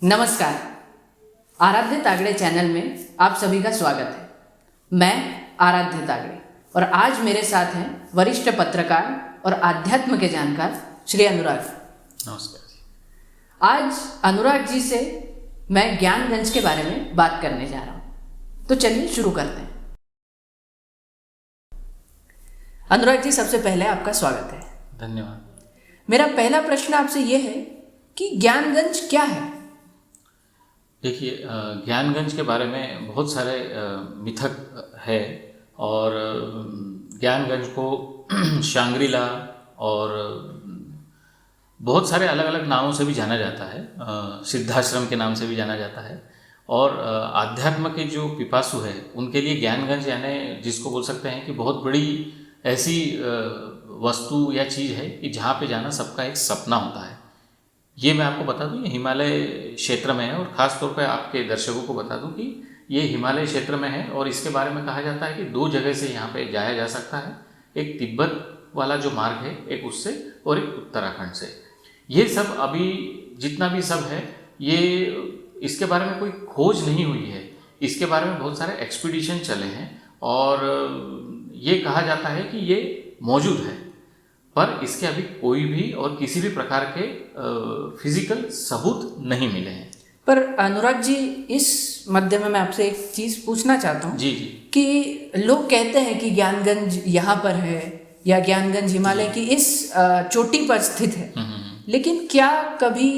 नमस्कार। आराध्य तागड़े चैनल में आप सभी का स्वागत है। मैं आराध्य तागड़े और आज मेरे साथ हैं वरिष्ठ पत्रकार और आध्यात्म के जानकार श्री अनुराग। नमस्कार जी। आज अनुराग जी से मैं ज्ञानगंज के बारे में बात करने जा रहा हूँ, तो चलिए शुरू करते हैं। अनुराग जी, सबसे पहले आपका स्वागत है। धन्यवाद। मेरा पहला प्रश्न आपसे ये है कि ज्ञानगंज क्या है? देखिए, ज्ञानगंज के बारे में बहुत सारे मिथक है और ज्ञानगंज को शांग्रीला और बहुत सारे अलग अलग नामों से भी जाना जाता है। सिद्धाश्रम के नाम से भी जाना जाता है और आध्यात्म के जो पिपासु है उनके लिए ज्ञानगंज यानी जिसको बोल सकते हैं कि बहुत बड़ी ऐसी वस्तु या चीज़ है कि जहाँ पे जाना सबका एक सपना होता है। ये मैं आपको बता दूं, ये हिमालय क्षेत्र में है और ख़ास तौर पे आपके दर्शकों को बता दूं कि ये हिमालय क्षेत्र में है और इसके बारे में कहा जाता है कि दो जगह से यहाँ पे जाया जा सकता है। एक तिब्बत वाला जो मार्ग है, एक उससे और एक उत्तराखंड से। ये सब अभी जितना भी सब है, ये इसके बारे में कोई खोज नहीं हुई है। इसके बारे में बहुत सारे एक्सपीडिशन चले हैं और ये कहा जाता है कि ये मौजूद है, पर इसके अभी कोई भी और किसी भी प्रकार के फिजिकल सबूत नहीं मिले हैं। पर अनुराग जी, इस मध्य में मैं आपसे एक चीज़ पूछना चाहता हूँ। जी जी। कि लोग कहते हैं कि ज्ञानगंज यहाँ पर है या ज्ञानगंज हिमालय की इस चोटी पर स्थित है, लेकिन क्या कभी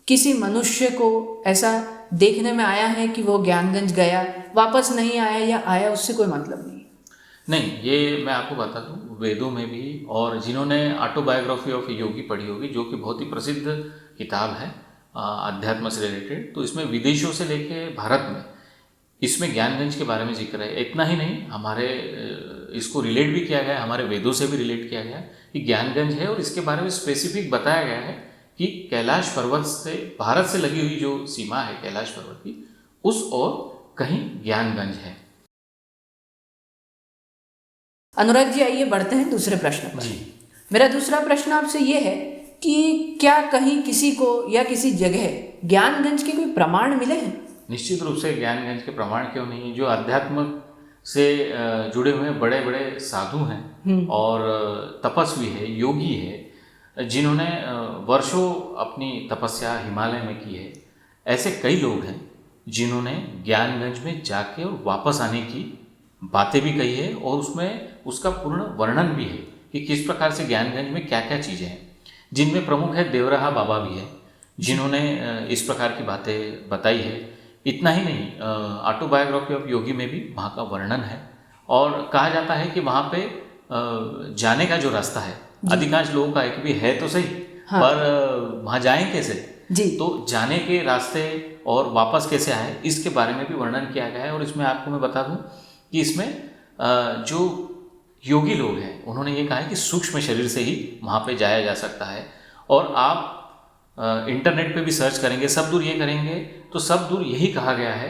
किसी मनुष्य को ऐसा देखने में आया है कि वो ज्ञानगंज गया, वापस नहीं आया, या आया उससे कोई मतलब नहीं? नहीं, ये मैं आपको बता दूं, वेदों में भी और जिन्होंने ऑटोबायोग्राफी ऑफ योगी पढ़ी होगी, जो कि बहुत ही प्रसिद्ध किताब है अध्यात्म से रिलेटेड, तो इसमें विदेशों से लेके भारत में इसमें ज्ञानगंज के बारे में जिक्र है। इतना ही नहीं, हमारे इसको रिलेट भी किया गया है, हमारे वेदों से भी रिलेट किया गया कि ज्ञानगंज है और इसके बारे में स्पेसिफिक बताया गया है कि कैलाश पर्वत से, भारत से लगी हुई जो सीमा है कैलाश पर्वत की, उस ओर कहीं ज्ञानगंज है। अनुराग जी, आइए बढ़ते हैं दूसरे प्रश्न पर। जी। मेरा दूसरा प्रश्न आपसे ये है कि क्या कहीं किसी को या किसी जगह ज्ञानगंज के कोई प्रमाण मिले हैं? निश्चित रूप से ज्ञानगंज के प्रमाण क्यों नहीं, जो अध्यात्म से जुड़े हुए बड़े बड़े साधु हैं और तपस्वी है, योगी है, जिन्होंने वर्षों अपनी तपस्या हिमालय में की है। ऐसे कई लोग हैं जिन्होंने ज्ञानगंज में जाके और वापस आने की बातें भी कही है और उसमें उसका पूर्ण वर्णन भी है कि किस प्रकार से ज्ञानगंज में क्या क्या चीज़ें हैं, जिनमें प्रमुख है देवराहा बाबा भी है, जिन्होंने इस प्रकार की बातें बताई है। इतना ही नहीं, ऑटोबायोग्राफी ऑफ योगी में भी वहाँ का वर्णन है और कहा जाता है कि वहाँ पे जाने का जो रास्ता है, अधिकांश लोगों का है कि भी है तो सही, हाँ, पर वहाँ जाएं कैसे जी। तो जाने के रास्ते और वापस कैसे आए, इसके बारे में भी वर्णन किया गया है। और इसमें आपको मैं बता दूं कि इसमें जो योगी लोग हैं उन्होंने ये कहा है कि सूक्ष्म शरीर से ही वहाँ पे जाया जा सकता है। और आप इंटरनेट पे भी सर्च करेंगे, सब दूर ये करेंगे तो सब दूर यही कहा गया है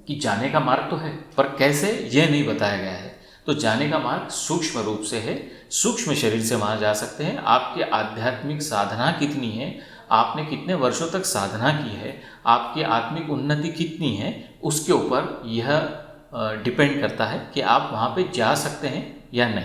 कि जाने का मार्ग तो है, पर कैसे ये नहीं बताया गया है। तो जाने का मार्ग सूक्ष्म रूप से है, सूक्ष्म शरीर से वहाँ जा सकते हैं। आपकी आध्यात्मिक साधना कितनी है, आपने कितने वर्षों तक साधना की है, आपकी आत्मिक उन्नति कितनी है, उसके ऊपर यह डिपेंड करता है कि आप वहाँ पे जा सकते हैं या नहीं।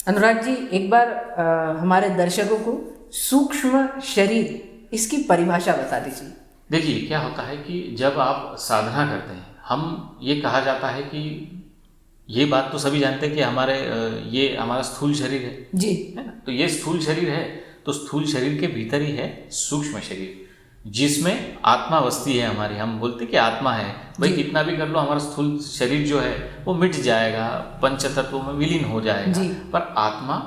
अनुराग जी, एक बार हमारे दर्शकों को सूक्ष्म शरीर, इसकी परिभाषा बता दीजिए। देखिए, क्या होता है कि जब आप साधना करते हैं, हम ये कहा जाता है कि ये बात तो सभी जानते हैं कि ये हमारा स्थूल शरीर है जी, है ना। तो ये स्थूल शरीर है, तो स्थूल शरीर के भीतर ही है सूक्ष्म शरीर, जिसमें आत्मा बसती है हमारी। हम बोलते कि आत्मा है, भाई कितना भी कर लो, हमारा स्थूल शरीर जो है वो मिट जाएगा, पंच तत्वों में विलीन हो जाएगा, पर आत्मा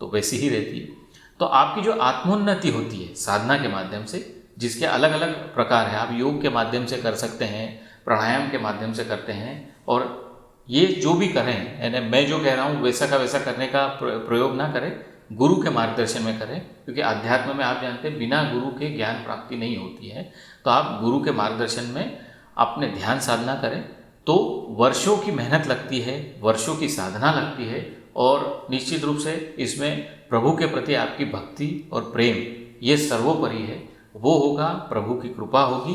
तो वैसी ही रहती है। तो आपकी जो आत्मोन्नति होती है साधना के माध्यम से, जिसके अलग अलग प्रकार है, आप योग के माध्यम से कर सकते हैं, प्राणायाम के माध्यम से करते हैं, और ये जो भी करें, यानी मैं जो कह रहा हूँ वैसा का वैसा करने का प्रयोग ना करें, गुरु के मार्गदर्शन में करें, क्योंकि अध्यात्म में आप जानते हैं बिना गुरु के ज्ञान प्राप्ति नहीं होती है। तो आप गुरु के मार्गदर्शन में अपने ध्यान साधना करें, तो वर्षों की मेहनत लगती है, वर्षों की साधना लगती है, और निश्चित रूप से इसमें प्रभु के प्रति आपकी भक्ति और प्रेम ये सर्वोपरि है। वो होगा, प्रभु की कृपा होगी,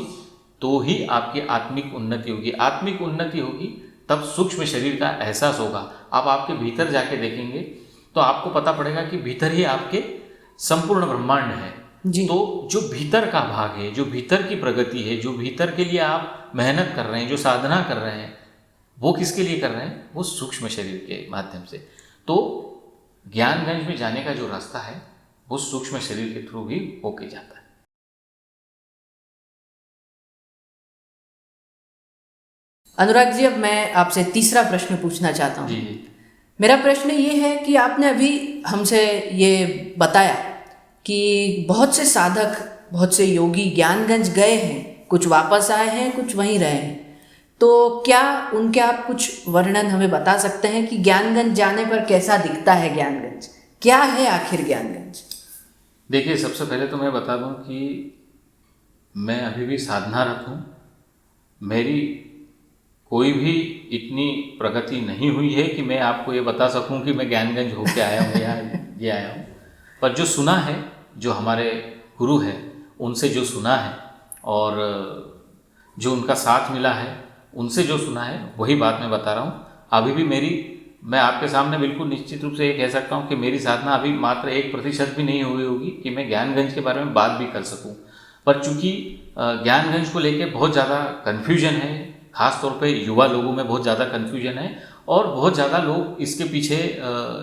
तो ही आपकी आत्मिक उन्नति होगी। आत्मिक उन्नति होगी तब सूक्ष्म शरीर का एहसास होगा। आप आपके भीतर जाके देखेंगे तो आपको पता पड़ेगा कि भीतर ही आपके संपूर्ण ब्रह्मांड है। तो जो भीतर का भाग है, जो भीतर की प्रगति है, जो भीतर के लिए आप मेहनत कर रहे हैं, जो साधना कर रहे हैं, वो किसके लिए कर रहे हैं? वो सूक्ष्म शरीर के माध्यम से। तो ज्ञानगंज में जाने का जो रास्ता है वो सूक्ष्म शरीर के थ्रू ही होके जाता है। अनुराग जी, अब मैं आपसे तीसरा प्रश्न पूछना चाहता हूँ। जी। मेरा प्रश्न ये है कि आपने अभी हमसे ये बताया कि बहुत से साधक, बहुत से योगी ज्ञानगंज गए हैं, कुछ वापस आए हैं, कुछ वहीं रहे हैं। तो क्या उनके आप कुछ वर्णन हमें बता सकते हैं कि ज्ञानगंज जाने पर कैसा दिखता है ज्ञानगंज? क्या है आखिर ज्ञानगंज? देखिए, सबसे पहले तो मैं बता दूं कि मैं अभी भी साधनारत हूँ। मेरी कोई भी इतनी प्रगति नहीं हुई है कि मैं आपको ये बता सकूं कि मैं ज्ञानगंज होके आया हूँ या ये आया हूँ। पर जो सुना है, जो हमारे गुरु हैं उनसे जो सुना है और जो उनका साथ मिला है, उनसे जो सुना है वही बात मैं बता रहा हूँ। अभी भी मैं आपके सामने बिल्कुल निश्चित रूप से ये कह सकता हूँ कि मेरी साधना अभी मात्र 1% भी नहीं हुई होगी कि मैं ज्ञानगंज के बारे में बात भी कर सकूँ। पर चूँकि ज्ञानगंज को लेके बहुत ज़्यादा कन्फ्यूजन है, खास तौर पे युवा लोगों में बहुत ज़्यादा कन्फ्यूजन है और बहुत ज़्यादा लोग इसके पीछे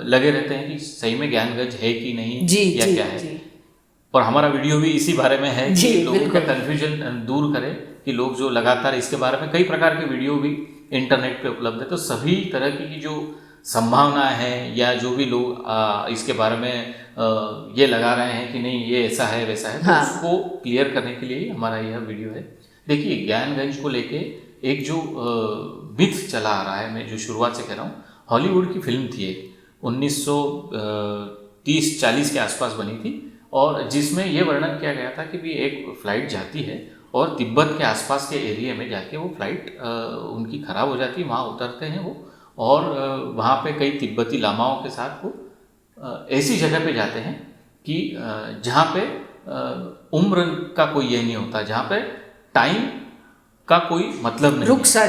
लगे रहते हैं कि सही में ज्ञानगंज है कि नहीं या क्या है। पर हमारा वीडियो भी इसी बारे में है कि लोगों का कन्फ्यूजन दूर करे, कि लोग जो लगातार इसके बारे में कई प्रकार के वीडियो भी इंटरनेट पे उपलब्ध है, तो सभी तरह की जो संभावना है या जो भी लोग इसके बारे में ये लगा रहे हैं कि नहीं ये ऐसा है वैसा है, तो उसको क्लियर करने के लिए हमारा यह वीडियो है। देखिए, ज्ञानगंज को लेके एक जो मिथ चला आ रहा है, मैं जो शुरुआत से कह रहा हूँ, हॉलीवुड की फिल्म थी एक 1930-40 के आसपास बनी थी, और जिसमें ये वर्णन किया गया था कि भी एक फ्लाइट जाती है और तिब्बत के आसपास के एरिया में जाके वो फ्लाइट उनकी ख़राब हो जाती है, वहाँ उतरते हैं वो, और वहाँ पे कई तिब्बती लामाओं के साथ वो ऐसी जगह पे जाते हैं कि जहाँ पे उम्र का कोई ये नहीं होता, जहाँ पे टाइम का कोई मतलब नहीं, रुक सा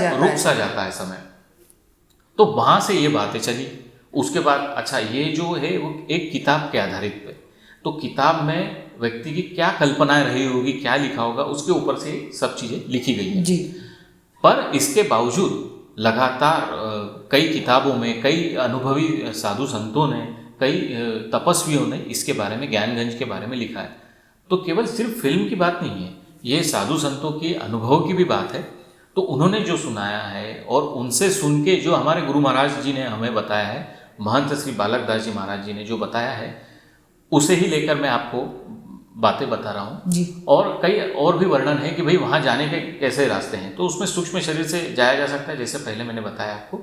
जाता है समय। तो वहाँ से ये बातें चली। उसके बाद अच्छा, ये जो है वो एक किताब के आधारित पे, तो किताब में व्यक्ति की क्या कल्पनाएं रही होगी, क्या लिखा होगा, उसके ऊपर से सब चीज़ें लिखी गई हैं जी। पर इसके बावजूद लगातार कई किताबों में, कई अनुभवी साधु संतों ने, कई तपस्वियों ने इसके बारे में, ज्ञानगंज के बारे में लिखा है। तो केवल सिर्फ फिल्म की बात नहीं है, ये साधु संतों के अनुभव की भी बात है। तो उन्होंने जो सुनाया है और उनसे सुन के जो हमारे गुरु महाराज जी ने हमें बताया है, महंत श्री बालक दास जी महाराज जी ने जो बताया है, उसे ही लेकर मैं आपको बातें बता रहा हूँ जी। और कई और भी वर्णन है कि भाई वहाँ जाने के कैसे रास्ते हैं। तो उसमें सूक्ष्म शरीर से जाया जा सकता है, जैसे पहले मैंने बताया आपको।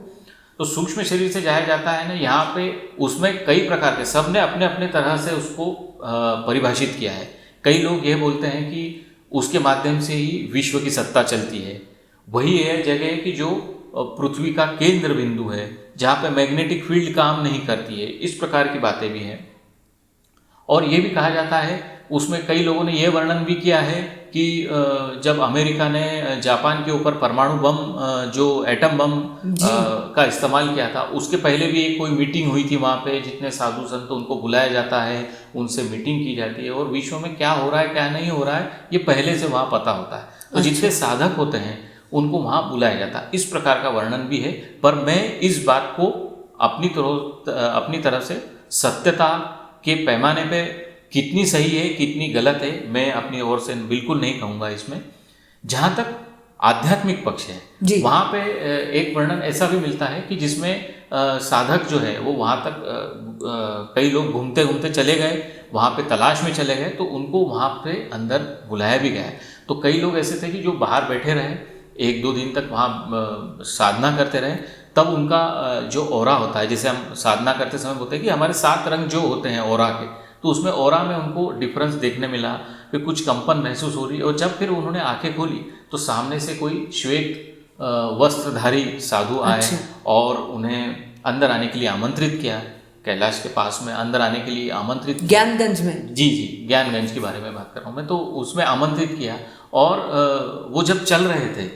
तो सूक्ष्म शरीर से जाया जाता है ना, यहाँ पे उसमें कई प्रकार के, सब ने अपने अपने तरह से उसको परिभाषित किया है। कई लोग ये बोलते हैं कि उसके माध्यम से ही विश्व की सत्ता चलती है, वही है जगह कि जो पृथ्वी का केंद्र बिंदु है, जहाँ पे मैग्नेटिक फील्ड काम नहीं करती है, इस प्रकार की बातें भी हैं। और ये भी कहा जाता है, उसमें कई लोगों ने यह वर्णन भी किया है कि जब अमेरिका ने जापान के ऊपर परमाणु बम, जो एटम बम का इस्तेमाल किया था, उसके पहले भी एक कोई मीटिंग हुई थी वहाँ पे, जितने साधु संत उनको बुलाया जाता है, उनसे मीटिंग की जाती है और विश्व में क्या हो रहा है क्या नहीं हो रहा है ये पहले से वहाँ पता होता है। तो जितने साधक होते हैं उनको वहाँ बुलाया जाता है। इस प्रकार का वर्णन भी है। पर मैं इस बात को अपनी तरफ से सत्यता के पैमाने पे कितनी सही है कितनी गलत है मैं अपनी ओर से बिल्कुल नहीं कहूँगा इसमें। जहाँ तक आध्यात्मिक पक्ष है वहाँ पे एक वर्णन ऐसा भी मिलता है कि जिसमें साधक जो है वो वहाँ तक कई लोग घूमते घूमते चले गए, वहाँ पे तलाश में चले गए, तो उनको वहाँ पे अंदर बुलाया भी गया। तो कई लोग ऐसे थे कि जो बाहर बैठे रहे, 1-2 दिन तक वहाँ साधना करते रहे, तब उनका जो ओरा होता है, जैसे हम साधना करते समय बोलते हैं कि हमारे 7 रंग जो होते हैं ओरा के, तो उसमें ओरा में उनको डिफरेंस देखने मिला, फिर कुछ कंपन महसूस हो रही। और जब फिर उन्होंने आंखें खोली तो सामने से कोई श्वेत वस्त्रधारी साधु आए और उन्हें अंदर आने के लिए आमंत्रित किया। कैलाश के पास में अंदर आने के लिए आमंत्रित किया। ज्ञानगंज में? जी जी, ज्ञानगंज के बारे में बात कर रहा हूँ मैं। तो उसमें आमंत्रित किया और वो जब चल रहे थे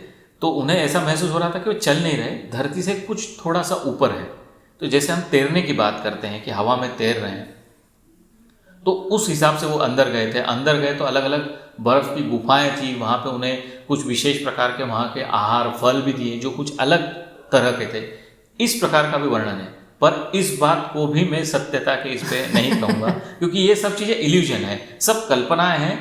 तो उन्हें ऐसा महसूस हो रहा था कि वो चल नहीं रहे, धरती से कुछ थोड़ा सा ऊपर है। तो जैसे हम तैरने की बात करते हैं कि हवा में तैर रहे हैं, तो उस हिसाब से वो अंदर गए थे। अंदर गए तो अलग अलग बर्फ़ की गुफाएं थी, वहाँ पे उन्हें कुछ विशेष प्रकार के वहाँ के आहार फल भी दिए जो कुछ अलग तरह के थे। इस प्रकार का भी वर्णन है, पर इस बात को भी मैं सत्यता के इस पे नहीं कहूँगा क्योंकि ये सब चीज़ें इल्यूजन है, सब कल्पनाएं हैं।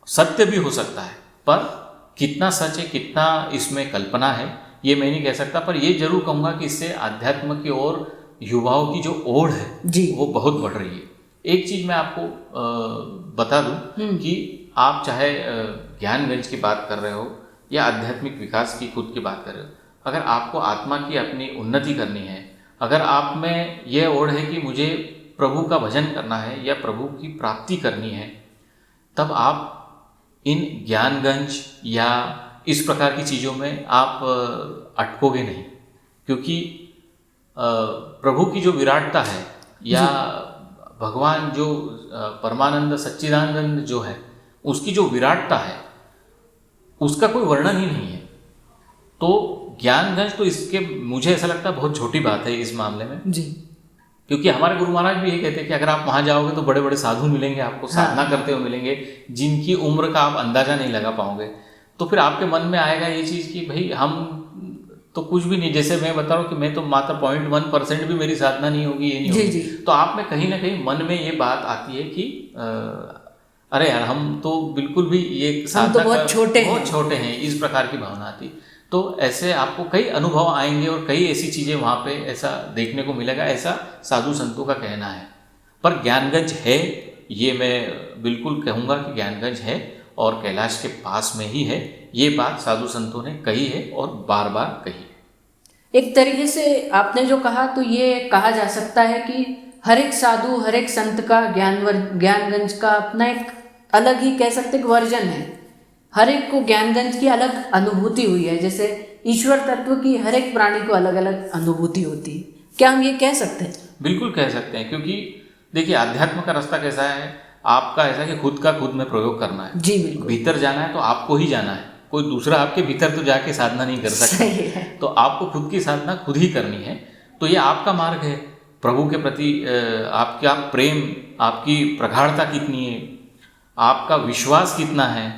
सत्य भी हो सकता है, पर कितना सच है कितना इसमें कल्पना है ये मैं नहीं कह सकता। पर ये जरूर कहूँगा कि इससे आध्यात्म की ओर युवाओं की जो ओढ़ है जी, वो बहुत बढ़ रही है। एक चीज़ मैं आपको बता दूं कि आप चाहे ज्ञानगंज की बात कर रहे हो या आध्यात्मिक विकास की खुद की बात कर रहे हो, अगर आपको आत्मा की अपनी उन्नति करनी है, अगर आप में यह ओढ़ है कि मुझे प्रभु का भजन करना है या प्रभु की प्राप्ति करनी है, तब आप इन ज्ञानगंज या इस प्रकार की चीज़ों में आप अटकोगे नहीं। क्योंकि प्रभु की जो विराटता है या भगवान जो परमानंद सच्चिदानंद जो है उसकी जो विराटता है उसका कोई वर्णन ही नहीं है। तो ज्ञानगंज तो इसके मुझे ऐसा लगता है बहुत छोटी बात है इस मामले में जी। क्योंकि हमारे गुरु महाराज भी ये कहते हैं कि अगर आप वहाँ जाओगे तो बड़े बड़े साधु मिलेंगे, आपको साधना करते हुए मिलेंगे जिनकी उम्र का आप अंदाजा नहीं लगा पाओगे। तो फिर आपके मन में आएगा ये चीज़ कि भाई हम तो कुछ भी नहीं, जैसे मैं बता रहा हूँ कि मैं तो मात्र 0.1% भी मेरी साधना नहीं होगी, ये नहीं होगी। तो आप में कहीं ना कहीं मन में ये बात आती है कि अरे यार हम तो बिल्कुल भी ये साधना तो बहुत छोटे हैं, इस प्रकार की भावना आती। तो ऐसे आपको कई अनुभव आएंगे और कई ऐसी चीज़ें वहाँ पे ऐसा देखने को मिलेगा, ऐसा साधु संतों का कहना है। पर ज्ञानगंज है, ये मैं बिल्कुल कहूँगा कि ज्ञानगंज है और कैलाश के पास में ही है। ये बात साधु संतों ने कही है और बार बार कही। एक तरीके से आपने जो कहा तो ये कहा जा सकता है कि हर एक साधु हर एक संत का ज्ञानगंज का अपना एक अलग ही कह सकते हैं वर्जन है। हर एक को ज्ञानगंज की अलग अनुभूति हुई है, जैसे ईश्वर तत्व की हर एक प्राणी को अलग अलग अनुभूति होती है। क्या हम ये कह सकते हैं? बिल्कुल कह सकते हैं, क्योंकि देखिए अध्यात्म का रास्ता कैसा है, आपका ऐसा कि खुद का खुद में प्रयोग करना है। जी बिल्कुल। भीतर जाना है तो आपको ही जाना है, कोई दूसरा आपके भीतर तो जाके साधना नहीं कर सकता। तो आपको खुद की साधना खुद ही करनी है। तो ये आपका मार्ग है। प्रभु के प्रति आपका प्रेम, आपकी प्रगाढ़ता कितनी है, आपका विश्वास कितना है,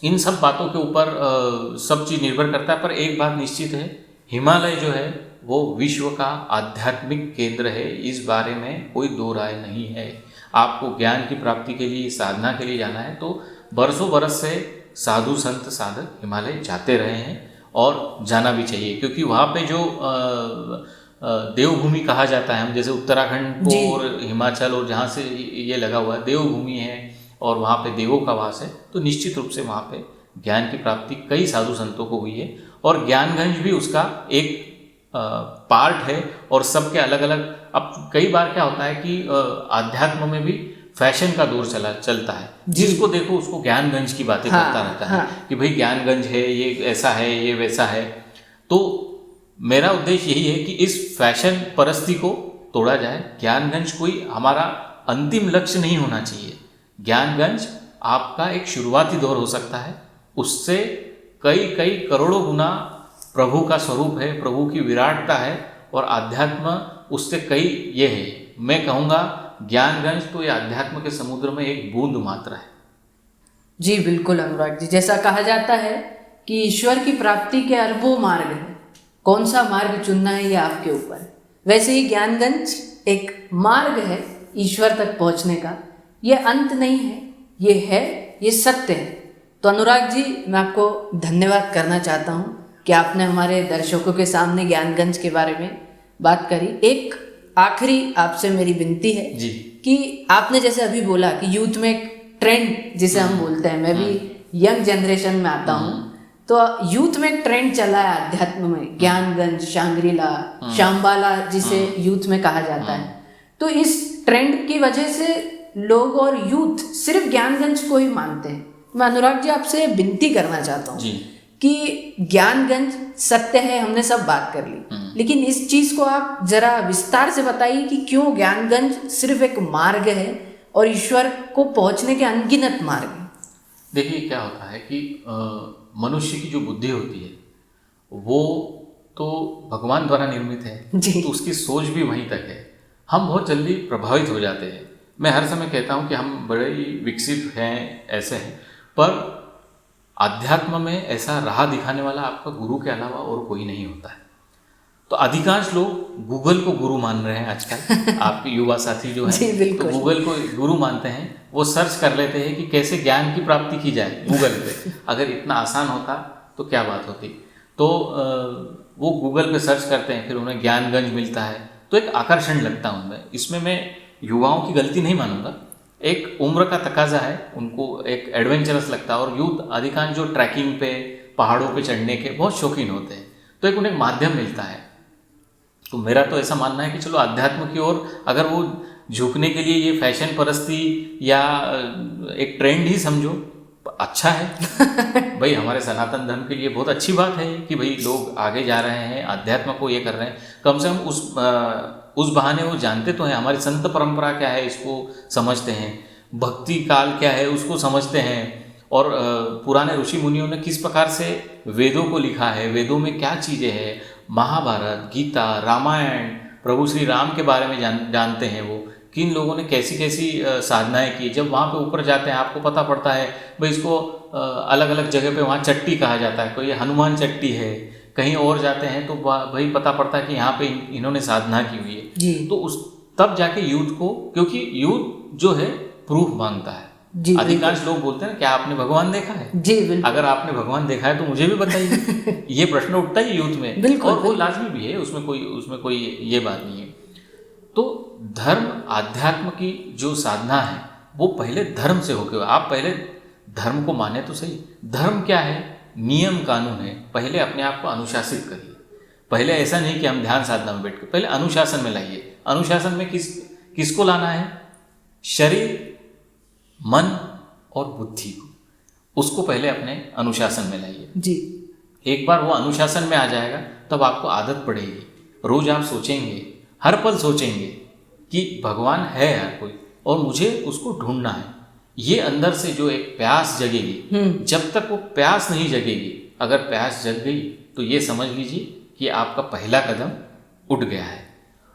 इन सब बातों के ऊपर सब चीज़ निर्भर करता है। पर एक बात निश्चित है, हिमालय जो है वो विश्व का आध्यात्मिक केंद्र है, इस बारे में कोई दो राय नहीं है। आपको ज्ञान की प्राप्ति के लिए, साधना के लिए जाना है तो बरसों बरस से साधु संत साधक हिमालय जाते रहे हैं और जाना भी चाहिए। क्योंकि वहाँ पे जो देवभूमि कहा जाता है, हम जैसे उत्तराखंड को और हिमाचल और जहाँ से ये लगा हुआ है देवभूमि है और वहाँ पे देवों का वास है, तो निश्चित रूप से वहाँ पे ज्ञान की प्राप्ति कई साधु संतों को हुई है। और ज्ञानगंज भी उसका एक पार्ट है और सबके अलग अलग। अब कई बार क्या होता है कि आध्यात्म में भी फैशन का दौर चलता है, जिसको देखो उसको ज्ञानगंज की बातें करता रहता है कि भाई ज्ञानगंज है, ये ऐसा है, ये वैसा है। तो मेरा उद्देश्य यही है कि इस फैशन परस्ती को तोड़ा जाए। ज्ञानगंज कोई हमारा अंतिम लक्ष्य नहीं होना चाहिए। ज्ञानगंज आपका एक शुरुआती दौर हो सकता है, उससे कई कई करोड़ों गुना प्रभु का स्वरूप है, प्रभु की विराटता है और आध्यात्म उससे कई ये है। मैं कहूँगा ज्ञानगंज तो ये अध्यात्म के समुद्र में एक बूंद मात्र है। जी बिल्कुल अनुराग जी, जैसा कहा जाता है कि ईश्वर की प्राप्ति के अरबों मार्ग है, कौन सा मार्ग चुनना है ये आपके ऊपर। वैसे ही ज्ञानगंज एक मार्ग है ईश्वर तक पहुँचने का, ये अंत नहीं है, ये है, ये सत्य है। तो अनुराग जी, मैं आपको धन्यवाद करना चाहता हूँ कि आपने हमारे दर्शकों के सामने ज्ञानगंज के बारे में बात करी। एक आखिरी आपसे मेरी विनती है जी कि आपने जैसे अभी बोला कि यूथ में एक ट्रेंड जिसे हम बोलते हैं, मैं भी यंग जनरेशन में आता हूँ, तो यूथ में एक ट्रेंड चला है अध्यात्म में, ज्ञानगंज, शांग्रीला, शाम्बाला जिसे यूथ में कहा जाता है। तो इस ट्रेंड की वजह से लोग और यूथ सिर्फ ज्ञानगंज को ही मानते हैं। मैं अनुराग जी आपसे विनती करना चाहता हूँ कि ज्ञानगंज सत्य है, हमने सब बात कर ली, लेकिन इस चीज को आप जरा विस्तार से बताइए कि क्यों ज्ञानगंज सिर्फ एक मार्ग है और ईश्वर को पहुंचने के अनगिनत मार्ग हैं। देखिए क्या होता है कि मनुष्य की जो बुद्धि होती है वो तो भगवान द्वारा निर्मित है, तो उसकी सोच भी वहीं तक है। हम बहुत जल्दी प्रभावित हो जाते हैं। मैं हर समय कहता हूँ कि हम बड़े ही विकसित हैं, ऐसे हैं, पर अध्यात्म में ऐसा राह दिखाने वाला आपका गुरु के अलावा और कोई नहीं होता है। तो अधिकांश लोग गूगल को गुरु मान रहे हैं आजकल। आपके युवा साथी जो है तो गूगल को गुरु मानते हैं। वो सर्च कर लेते हैं कि कैसे ज्ञान की प्राप्ति की जाए गूगल पे। अगर इतना आसान होता तो क्या बात होती। तो वो गूगल पे सर्च करते हैं, फिर उन्हें ज्ञानगंज मिलता है, तो एक आकर्षण लगता है उनमें। इसमें मैं युवाओं की गलती नहीं मानूंगा, एक उम्र का तकाजा है, उनको एक एडवेंचरस लगता है। और यूथ अधिकांश जो ट्रैकिंग पे, पहाड़ों पे चढ़ने के बहुत शौकीन होते हैं, तो एक उन्हें माध्यम मिलता है। तो मेरा तो ऐसा मानना है कि चलो अध्यात्म की ओर अगर वो झुकने के लिए ये फैशन परस्ती या एक ट्रेंड ही समझो, अच्छा है। भाई हमारे सनातन धर्म के लिए बहुत अच्छी बात है कि भाई लोग आगे जा रहे हैं, अध्यात्म को ये कर रहे हैं। कम से कम उस बहाने वो जानते तो हैं हमारी संत परंपरा क्या है, इसको समझते हैं, भक्ति काल क्या है उसको समझते हैं, और पुराने ऋषि मुनियों ने किस प्रकार से वेदों को लिखा है, वेदों में क्या चीज़ें हैं, महाभारत, गीता, रामायण, प्रभु श्री राम के बारे में जानते हैं। वो किन लोगों ने कैसी कैसी साधनाएं की। जब वहाँ पे ऊपर जाते हैं आपको पता पड़ता है भाई इसको अलग अलग जगह पे वहाँ चट्टी कहा जाता है, कोई हनुमान चट्टी है। कहीं और जाते हैं तो भाई पता पड़ता है कि यहाँ पे इन्होंने साधना की हुई है। तो उस तब जाके यूथ को, क्योंकि यूथ जो है प्रूफ मांगता है। अधिकांश लोग बोलते हैं क्या आपने भगवान देखा है? जी बिल्कुल। अगर आपने भगवान देखा है तो मुझे भी बताइए। ये प्रश्न उठता है यूथ में। बिल्कुल, और वो लाजमी भी है, उसमें कोई ये बात नहीं है। तो धर्म आध्यात्म की जो साधना है वो पहले धर्म से होके, आप पहले धर्म को माने तो सही। धर्म क्या है? नियम कानून है। पहले अपने आप को अनुशासित करिए। पहले ऐसा नहीं कि हम ध्यान साधना में बैठ के, पहले अनुशासन में लाइए। अनुशासन में किसको लाना है? शरीर, मन और बुद्धि को, उसको पहले अपने अनुशासन में लाइए जी। एक बार वो अनुशासन में आ जाएगा तब आपको आदत पड़ेगी। रोज आप सोचेंगे, हर पल सोचेंगे कि भगवान है हर कोई और मुझे उसको ढूंढना है। ये अंदर से जो एक प्यास जगेगी, जब तक वो प्यास नहीं जगेगी, अगर प्यास जग गई तो ये समझ लीजिए कि आपका पहला कदम उठ गया है।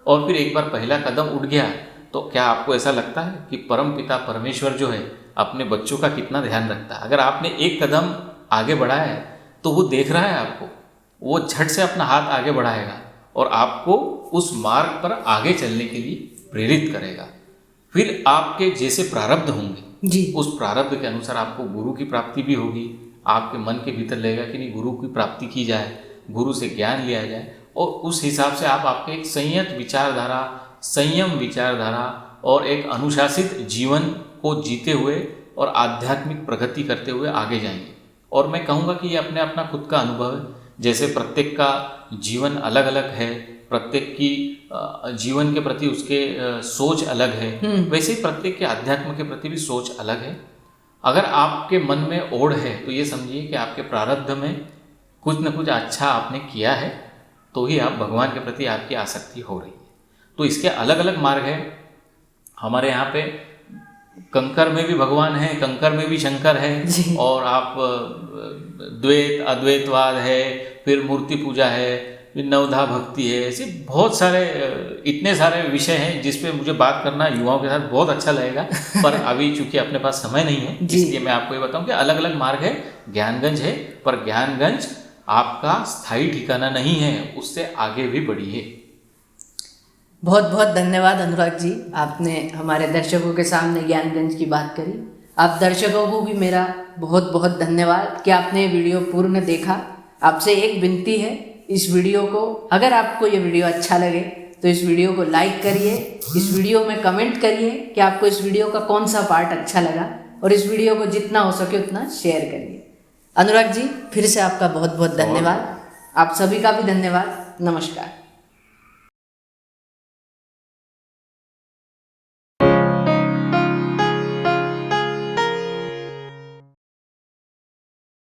और फिर एक बार पहला कदम उठ गया तो क्या आपको ऐसा लगता है कि परम पिता परमेश्वर जो है अपने बच्चों का कितना ध्यान रखता है? अगर आपने एक कदम आगे बढ़ाया है तो वो देख रहा है आपको, वो झट से अपना हाथ आगे बढ़ाएगा और आपको उस मार्ग पर आगे चलने के लिए प्रेरित करेगा। फिर आपके जैसे प्रारब्ध होंगे जी, उस प्रारब्ध के अनुसार आपको गुरु की प्राप्ति भी होगी। आपके मन के भीतर लगेगा कि नहीं, गुरु की प्राप्ति की जाए, गुरु से ज्ञान लिया जाए, और उस हिसाब से आप आपके एक संयत विचारधारा, संयम विचारधारा और एक अनुशासित जीवन को जीते हुए और आध्यात्मिक प्रगति करते हुए आगे जाएंगे। और मैं कहूँगा कि ये अपने अपना खुद का अनुभव है। जैसे प्रत्येक का जीवन अलग अलग है, प्रत्येक की जीवन के प्रति उसके सोच अलग है, वैसे ही प्रत्येक के अध्यात्म के प्रति भी सोच अलग है। अगर आपके मन में ओढ़ है तो ये समझिए कि आपके प्रारब्ध में कुछ न कुछ अच्छा आपने किया है, तो ही आप भगवान के प्रति आपकी आसक्ति हो रही है। तो इसके अलग अलग मार्ग है। हमारे यहाँ पे कंकर में भी भगवान है, कंकर में भी शंकर है, और आप द्वैत अद्वैतवाद है, फिर मूर्ति पूजा है, फिर नवधा भक्ति है, ऐसे बहुत सारे इतने सारे विषय हैं जिस पे मुझे बात करना युवाओं के साथ बहुत अच्छा लगेगा। पर अभी चूंकि अपने पास समय नहीं है इसलिए मैं आपको ये बताऊं कि अलग अलग मार्ग है। ज्ञानगंज है, पर ज्ञानगंज आपका स्थायी ठिकाना नहीं है, उससे आगे भी बढ़िए। बहुत बहुत धन्यवाद अनुराग जी, आपने हमारे दर्शकों के सामने ज्ञानगंज की बात करी। आप दर्शकों को भी मेरा बहुत बहुत धन्यवाद कि आपने वीडियो पूर्ण देखा। आपसे एक विनती है, इस वीडियो को, अगर आपको ये वीडियो अच्छा लगे तो इस वीडियो को लाइक करिए, इस वीडियो में कमेंट करिए कि आपको इस वीडियो का कौन सा पार्ट अच्छा लगा, और इस वीडियो को जितना हो सके उतना शेयर करिए। अनुराग जी, फिर से आपका बहुत बहुत धन्यवाद। आप सभी का भी धन्यवाद। नमस्कार।